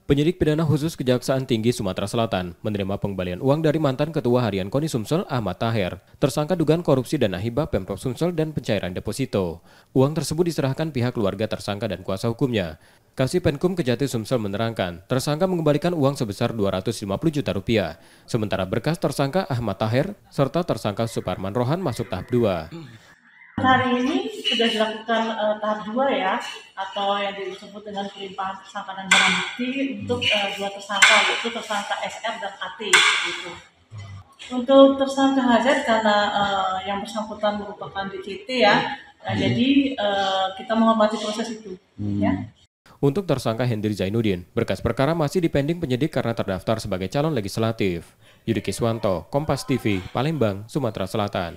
Penyidik pidana khusus Kejaksaan Tinggi Sumatera Selatan menerima pengembalian uang dari mantan Ketua Harian KONI Sumsel Ahmad Taher, tersangka dugaan korupsi dana hibah Pemprov Sumsel dan pencairan deposito. Uang tersebut diserahkan pihak keluarga tersangka dan kuasa hukumnya. Kasih Penkum Kejati Sumsel menerangkan, tersangka mengembalikan uang sebesar Rp250 juta, sementara berkas tersangka Ahmad Taher serta tersangka Suparman Rohan masuk tahap 2. Hari ini sudah dilakukan tahap 2 ya, atau yang disebut dengan pelimpahan tersangka dan barang bukti untuk dua tersangka, yaitu tersangka SR dan AT. Gitu. Untuk tersangka HZ karena yang bersangkutan merupakan DCT ya, jadi kita menghormati proses itu. Ya. Untuk tersangka Hendri Zainuddin, berkas perkara masih dipending penyidik karena terdaftar sebagai calon legislatif. Yudi Kiswanto, Kompas TV, Palembang, Sumatera Selatan.